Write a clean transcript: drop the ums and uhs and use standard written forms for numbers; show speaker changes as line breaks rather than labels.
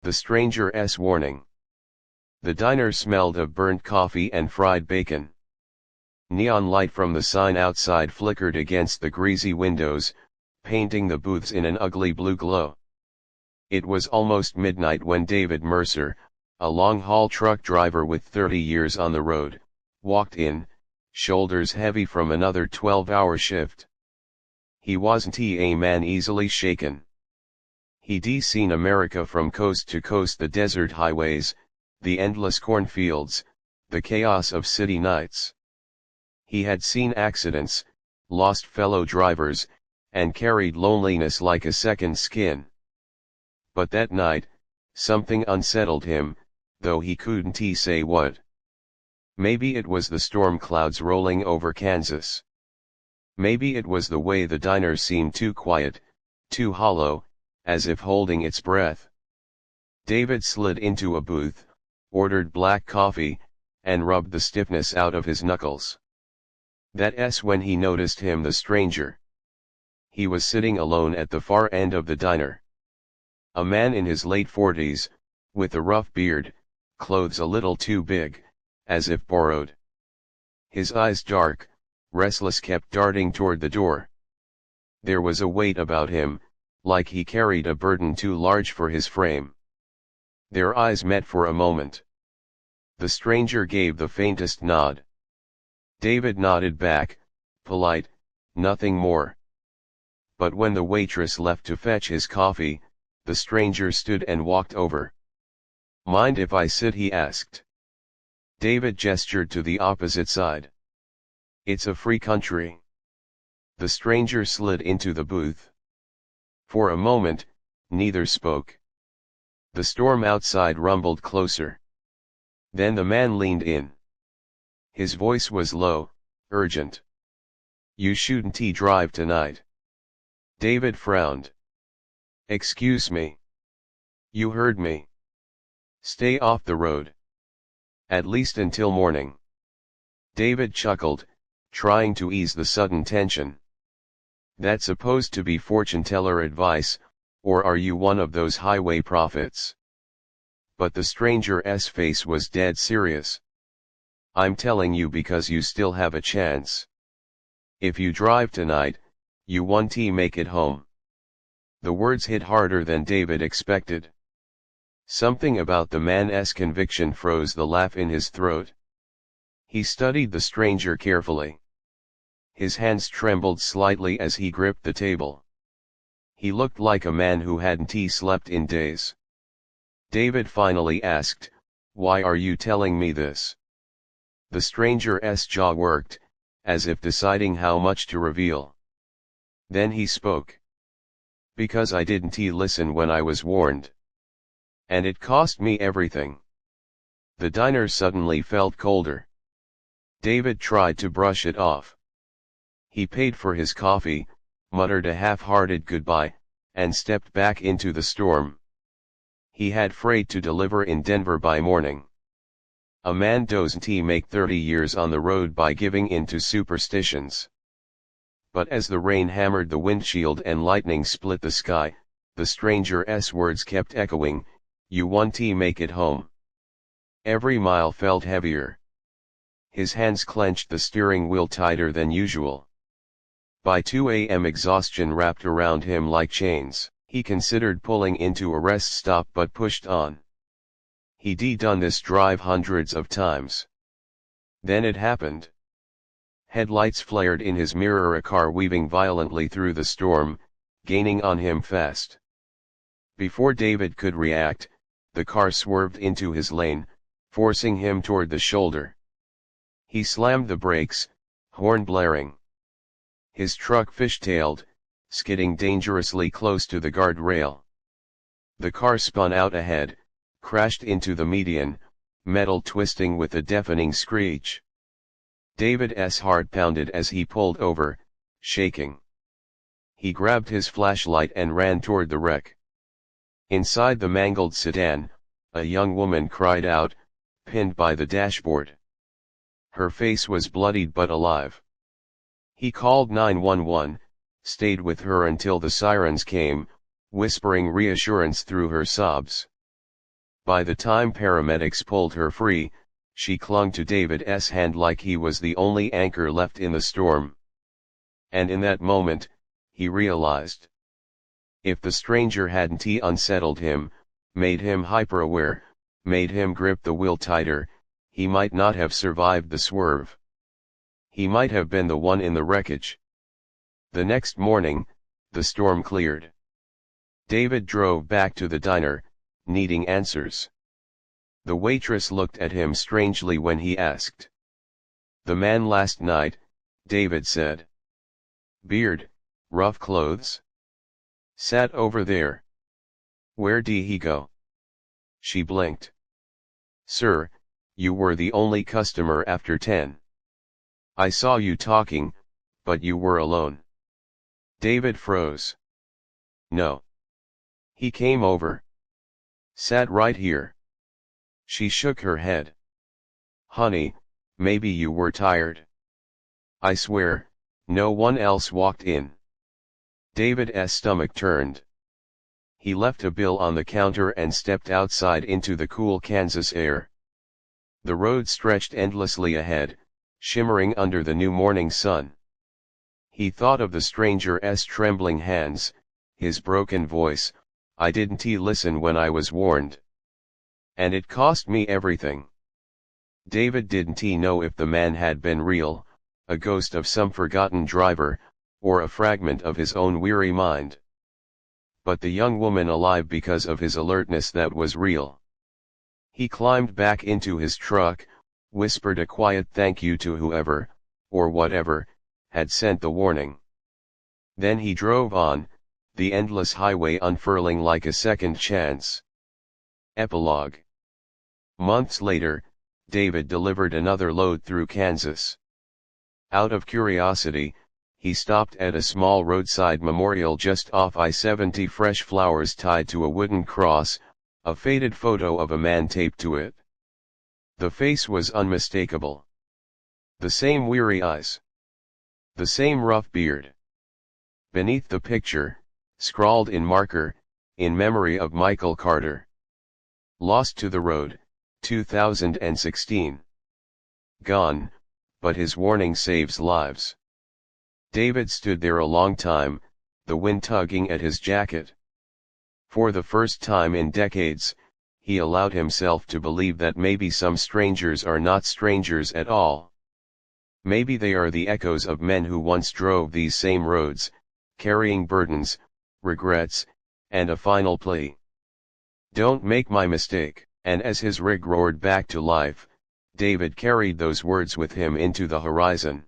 The stranger's warning. The diner smelled of burnt coffee and fried bacon. Neon light from the sign outside flickered against the greasy windows, painting the booths in an ugly blue glow. It was almost midnight when David Mercer, a long-haul truck driver with 30 years on the road, walked in, shoulders heavy from another 12-hour shift. He wasn't a man easily shaken. He'd seen America from coast to coast, the desert highways, the endless cornfields, the chaos of city nights. He had seen accidents, lost fellow drivers, and carried loneliness like a second skin. But that night, something unsettled him, though he couldn't say what. Maybe it was the storm clouds rolling over Kansas. Maybe it was the way the diner seemed too quiet, too hollow, as if holding its breath. David slid into a booth, ordered black coffee, and rubbed the stiffness out of his knuckles. That's when he noticed him, the stranger. He was sitting alone at the far end of the diner. A man in his late 40s, with a rough beard, clothes a little too big, as if borrowed. His eyes dark, restless, kept darting toward the door. There was a weight about him, like he carried a burden too large for his frame. Their eyes met for a moment. The stranger gave the faintest nod. David nodded back, polite, nothing more. But when the waitress left to fetch his coffee, the stranger stood and walked over. "Mind if I sit?" he asked. David gestured to the opposite side. "It's a free country." The stranger slid into the booth. For a moment, neither spoke. The storm outside rumbled closer. Then the man leaned in. His voice was low, urgent. "You shouldn't drive tonight." David frowned. "Excuse me." "You heard me. Stay off the road. At least until morning." David chuckled, trying to ease the sudden tension. "That's supposed to be fortune-teller advice, or are you one of those highway prophets?" But the stranger's face was dead serious. "I'm telling you because you still have a chance. If you drive tonight, you won't make it home." The words hit harder than David expected. Something about the man's conviction froze the laugh in his throat. He studied the stranger carefully. His hands trembled slightly as he gripped the table. He looked like a man who hadn't slept in days. David finally asked, "Why are you telling me this?" The stranger's jaw worked, as if deciding how much to reveal. Then he spoke. "Because I didn't listen when I was warned. And it cost me everything." The diner suddenly felt colder. David tried to brush it off. He paid for his coffee, muttered a half-hearted goodbye, and stepped back into the storm. He had freight to deliver in Denver by morning. A man doesn't make 30 years on the road by giving in to superstitions. But as the rain hammered the windshield and lightning split the sky, the stranger's words kept echoing, "You won't make it home." Every mile felt heavier. His hands clenched the steering wheel tighter than usual. By 2 a.m. exhaustion wrapped around him like chains. He considered pulling into a rest stop but pushed on. He'd done this drive hundreds of times. Then it happened. Headlights flared in his mirror, a car weaving violently through the storm, gaining on him fast. Before David could react, the car swerved into his lane, forcing him toward the shoulder. He slammed the brakes, horn blaring. His truck fishtailed, skidding dangerously close to the guardrail. The car spun out ahead, crashed into the median, metal twisting with a deafening screech. David's heart pounded as he pulled over, shaking. He grabbed his flashlight and ran toward the wreck. Inside the mangled sedan, a young woman cried out, pinned by the dashboard. Her face was bloodied but alive. He called 911, stayed with her until the sirens came, whispering reassurance through her sobs. By the time paramedics pulled her free, she clung to David's hand like he was the only anchor left in the storm. And in that moment, he realized. If the stranger hadn't unsettled him, made him hyper-aware, made him grip the wheel tighter, he might not have survived the swerve. He might have been the one in the wreckage. The next morning, the storm cleared. David drove back to the diner, needing answers. The waitress looked at him strangely when he asked. "The man last night," David said. "Beard, rough clothes? Sat over there. Where did he go?" She blinked. "Sir, you were the only customer after 10. I saw you talking, but you were alone." David froze. "No. He came over. Sat right here." She shook her head. "Honey, maybe you were tired. I swear, no one else walked in." David's stomach turned. He left a bill on the counter and stepped outside into the cool Kansas air. The road stretched endlessly ahead, shimmering under the new morning sun. He thought of the stranger's trembling hands, his broken voice, "I didn't listen when I was warned. And it cost me everything." David didn't know if the man had been real, a ghost of some forgotten driver, or a fragment of his own weary mind. But the young woman alive because of his alertness, that was real. He climbed back into his truck, whispered a quiet thank you to whoever, or whatever, had sent the warning. Then he drove on, the endless highway unfurling like a second chance. Epilogue. Months later, David delivered another load through Kansas. Out of curiosity, he stopped at a small roadside memorial just off I-70. Fresh flowers tied to a wooden cross, a faded photo of a man taped to it. The face was unmistakable. The same weary eyes. The same rough beard. Beneath the picture, scrawled in marker, "In memory of Michael Carter. Lost to the road, 2016. Gone, but his warning saves lives." David stood there a long time, the wind tugging at his jacket. For the first time in decades, he allowed himself to believe that maybe some strangers are not strangers at all. Maybe they are the echoes of men who once drove these same roads, carrying burdens, regrets, and a final plea. "Don't make my mistake." And as his rig roared back to life, David carried those words with him into the horizon.